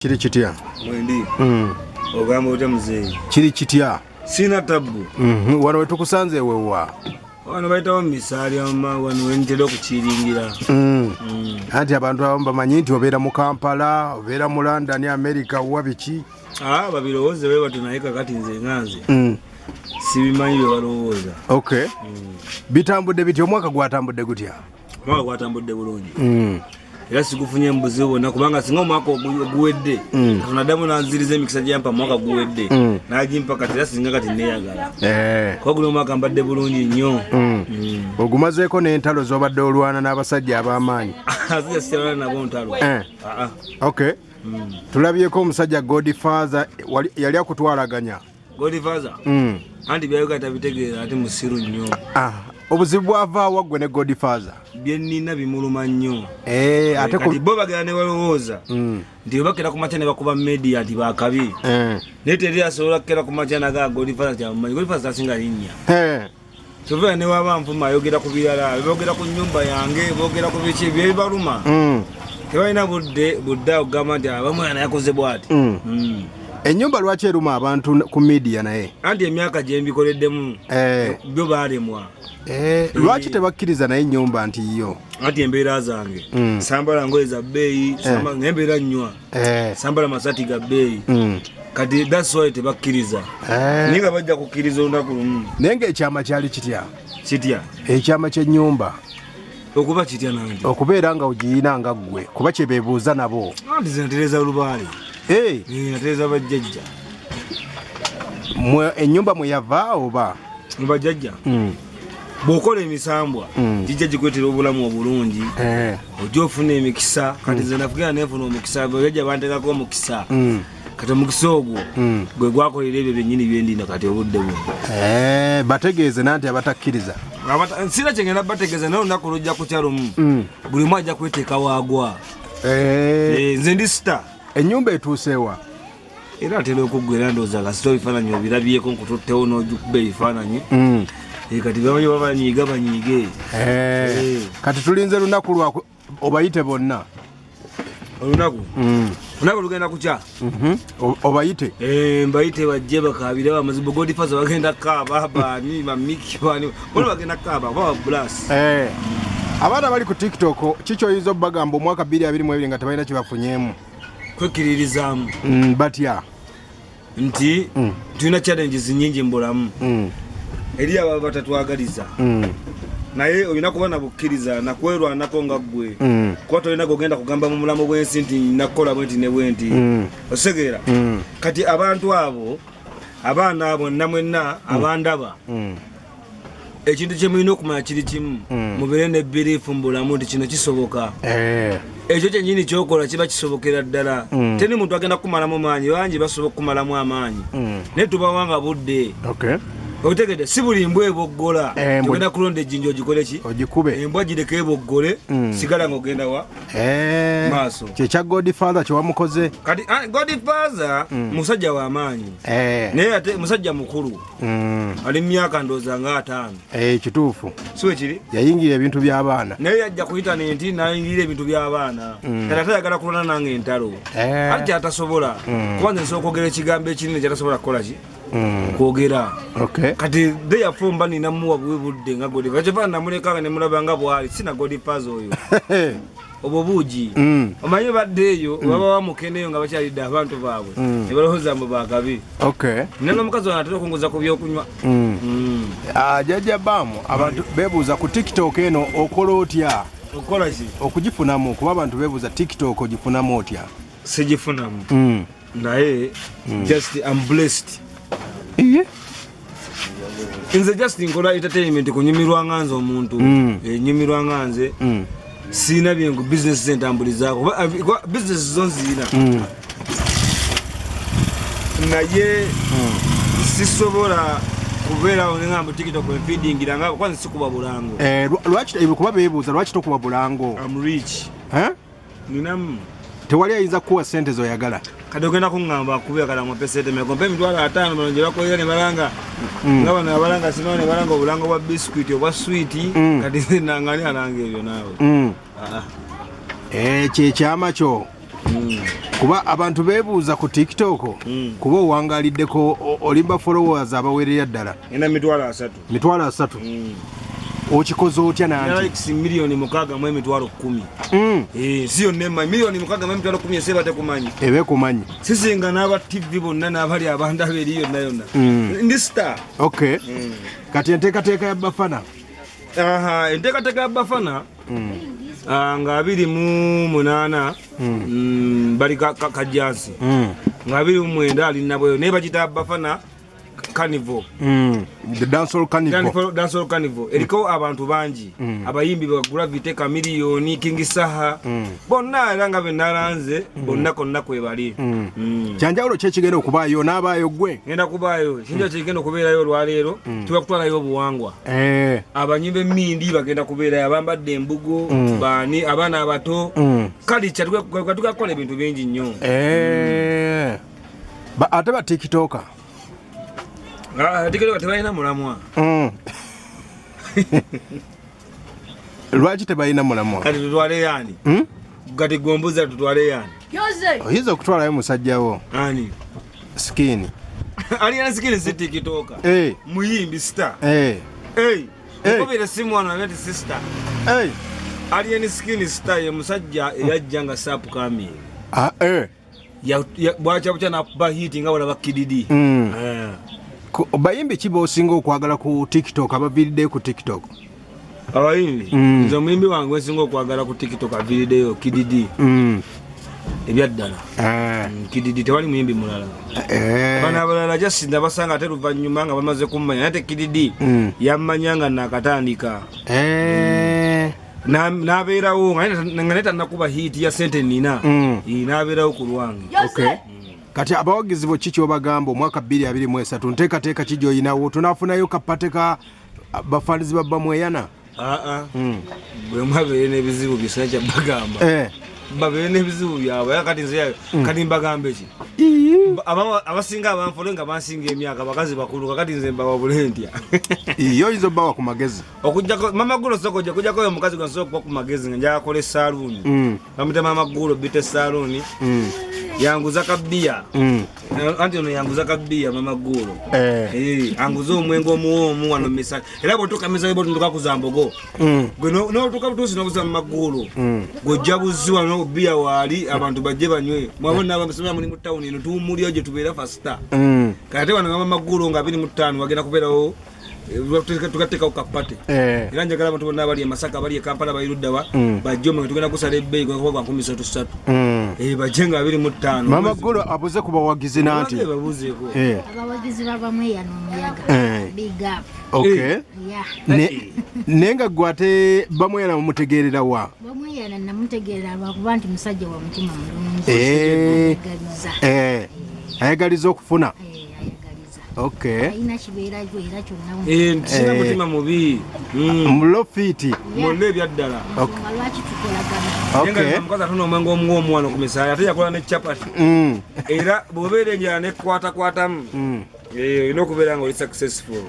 Kiri kitya? Mwendi. Ogamba ute mzee. Kiri kitya? Sina tabu. Wano wetukusanze wewa. Wano baitawo misali amma wano wentera okukiringira. Anti abantu abamu bamanyi nti obeera mu Kampala, obeera mu London, America, wa biki? Babirowooze bwe batu naye kakati nze nganze. Sibimanyi bye balowooza. Okay. Bitambudde bitya? Omwaka gwatambudde gutya? Omwaka gwatambudde bulungi. Era sikufunye mbuzi wonna kubanga singa omwaka oguwedde tunadamu nanziriza emikisa gyampa mwaka guwedde n'agimpa kati era singa kati neeyagala kuba guno omwaka mbadde bulungi nnyo. Ogumazeeko n'entalo z'obadde olwana n'abasajja ab'amaanyi? Asajja sirwana nabo ntalo. Okay. Tulabyeko omusajja Godfather yali akutwalaganya. Godfather? Anti byayoga tabitegeera ate musiru nnyo. Obuzibu bwava waggwe ne Godfather? Bye nnina bimuluma nnyo. Ate kati bo bagenda ne balowooza nti bakera ku makya ne bakuba media nti bakabi. Naye teri asobola kukera ku makya naga Godfather kyamumanyi. Godfather asinga linnya. Kyova ne waba nfuma ayogera ku birala, boogera ku nnyumba yange, boogera ku biki byebibaluma. Tebalina budde okugamba nti Bamweyana yakoze bw'ati. Ennyumba lwaki eruma abantu ku media naye? Anti emyaka gye mbikoleddemu byo baalemwa. Lwaki tebakkiriza naye ennyumba nti yo? Anti embeera zange sambala ngoye za bbeeyi, nembeera nnywa, sambala masati ga bbeeyi. Kati that's why tebakkiriza. Naye nga bajja kukkiriza olunaku lumu. Naye ng'ekyama kyali kitya? Kitya? Ekyama ky'ennyumba. Okuba kitya nange? Okubeera nga ogiyina nga ggwe, kuba kye beebuuza nabo. Anti ze natereeza lubaale. Natereeza bajjajja. Ennyumba mwe yava oba? Mu bajjajja. Bw'okola emisambwa gijja gikwetera obulamu obulungi, ojja ofuna emikisa. Kati nze nafugera neefuna omukisa, bajjajja banteekako omukisa. Kati omukisa ogwo gwe gwakolera ebyo byennyini byendina kati obudde buno. Bategeeze nanti abatakkiriza. Sira kyengenda bategeeza naye olunaku lujja kukya lumu buli mu ajja kweteeka waagwa. Nze ndi sita. Ennyumba etuuseewa? Era atera okuggwera ndowooza kasita ebifaananyi obirabyeko nkututtewo n'ojjukuba ebifaananyi. Kati bamanyi banyiiga banyiige. Kati tulinze lunaku lwakwe obayite bonna. Olunaku lugenda kukya. Obayite? Mbayite bajje bakaabire bamazibu. Godfather bagenda kaaba, baani bamiki baani bona bagenda kaaba baba blast. Abaana bali ku TikTok kiki oyinza obbagamba omwaka 2022 nga tebalina kye bafunyeemu? Kwekiririzaamu. Batya? Nti tulina challenges nnyingi mu bulamu. Eri abo batatwagaliza. Naye olina kuba na bukkiriza nakwerwanako nga ggwe. Kuba tolina gogenda kugamba mu mulamu bw'ensi nti nakola bwenti ne bwenti. Osegeera. Kati abantu abo, abaana abo namwenna abandaba. Ekintu kye mulina okumanya kiri kimu. Mubeere ne biriifu mu bulamu nti kino kisoboka. Ekyo kyennyini kyokola kiba kisobokera ddala. Teri muntu agenda kukumalamu maanyi, bangi basobola kukumalamu amaanyi. Naye tubawanga budde. Otegede si buli mbwa eboggola. Tugenda kulonda ejjinja ogikole ki? Ogikube. Embwa gireke eboggole, sigala ng'ogenda wa? Maaso. Kyekya Godfather kye wamukoze? Kati Godfather musajja w'amaanyi. Naye ate musajja mukulu. Ali mu myaka ndowooza nga 5. Kituufu. Si bwe kiri? Yayingira ebintu by'abaana. Naye yajja ku intaneti n'ayingira ebintu by'abaana. Kati ate ayagala kulwana nange entalo. Ate kyatasobola. Kuba nze nsobola okwogera ekigambo ekinene kyatasobola kukola ki? Kwogera. Kati de yafumba nina muwa budde nga Godfather. Kyova namulekanga ne mulaba nga bwali sina Godfather oyo. Obwo buugi. Omanyi badde eyo baba bamukendeyo nga bakyalidde abantu baabwe. Ne balowooza mbu bakabi. Nena omukazi ono atera okunguza ku byokunywa. Jjajja Bam, abantu beebuuza ku TikTok eno okola otya? Okola ki? Okugifunamu kuba abantu beebuuza TikTok ogifunamu otya? Sigifunamu. Naye just I'm blessed. Nze just nkola entertainment kunyumirwa nganze omuntu. Nyumirwa nganze. Sina byengu business zentambulizaako. Business zonzina. Naye sisobola kubeera ngamba TikTok feedingira nga kwanza sikuba bulango. Lwaki ebikuba beebuuza lwaki tokuba bulango? I'm rich. Ninamu. Tewali ayinza kuwa ssente zoyagala. Kati ogenda kuŋŋamba akubeyagala mu pesete mekompe emitwalo 5 balongerako era ne balanga. Nga bano abalanga sino ne balanga obulango bwa biscuit obwa sweet. Kati nangani alanga ebyo naawe. Ekyo ekyama kyo kuba abantu beebuuza ku TikTok kuba owangaliddeko olimba followers abawerera ddala ina mitwalo 3 okikoze otya nanti likes milioni 610 siyo nema milioni 610 eseba tekumanyi ebe kumanyi sisinga n'aba TV bonna n'abali abantu aberiyo nayona ndi star okay kati enteekateeka ya Bafana enteekateeka ya Bafana nga 28 bali kajjansi nga 29 ali nabweyo naye bakita Bafana Carnival the dancehall carnival eriko abantu bangi abayimbi ba Gravity Chameleone King Saha bonna era nga benalanze bonna konna kwebali kyanjawulo kyekigenda okubaayo n'abaayo gwe ngenda kubaayo kinja kigenda okubeerayo olwaleero tuba kutwalayo obuwangwa abanyimbe mindi bagenda kubeerayo abambadde embugo baani abaana abato kali kyatukakola ebintu bingi nnyo ate ba TikToker tikero tebalina mulamwa lwaki tebalina mulamwa kati tutwale yani gati gombuza tutwale yani oyinza okutwalayo musajjawo ani skini alina skini si TikToker muyimbi star okubira simu wano neti sister alina skini star ye musajja eyajja nga sapu kamie bwacha bucha na bahiti nga wala bakididi bayimbi kiba osinga okwagala ku TikTok abaviridde ku TikTok abayimbi nze omuyimbi wange wesinga okwagala ku TikTok aviriddeyo kididi ebyaddala kididi tewali muyimbi mulala bana abalala jasinda basanga ate luvannyuma nga bamaze kummanya ate kididi yammanya nga nakatandika nabeerawo nga neta nakuba hiti ya sente nina nabeerawo ku lwange kati abawagizi bo kiki obagamba omwaka 2023 nteekateeka ki gy'oyinawo tunaafunayo kapate ka bafanizi ba Bamweyana bwe mwabeere n'ebizibu byonna kyabagamba babeere n'ebizibu byabwe kati nze kati mbagambe ki abasinga abanfole nga bansinga emyaka bakazi bakulu kakati nze mbawabule ntya iyo oyinza obbawa ku magezi okujjako mama gulo sokojja kujjako oyo omukazi gwensobola okuba ku magezi nga njakola esaaluuni bamuyita mama gulo bita esaaluuni yanguza kabbiya anti ono yanguza kabbiya mama gulo anguza omwenge omuwoomu wano mesa era bwotuuka mesa bwotunduka kuzambogo gwe notuuka butuusi nokuza mama gulo gwojja buziwa nobbiya waali abantu bajje banywe mwabona abamisomera muli mu tawuni eno tuwumulio gye tubeera fasita kate wano mama gulo nga 25 wagenda kubeerawo tukateekawo kapate era njagala abantu bonna abali emasaka abali ekampala bayiruddawa bajje omwe tugenda kusala ebbeeyi kuba 13 bajje nga 25 mama gulo abuze ku bawagizi nanti babuzeeko abawagizi ba Bamweyana omuyaga big up naye nga gwe ate Bamweyana mumutegeerera wa Bamweyana namutegeerera lwakuba nti musajja wa mutima mulungi ayagaliza okufuna ayina kibeera era kyonna sina mutima mubi mulofiti mwonna ebyaddala lwaki tukolagana omukazi atona omwenge omuwoomu wano ku misaala ate yakola ne capati era bw'obeera enjala nekwatakwatamu olina okubeera nga oli successful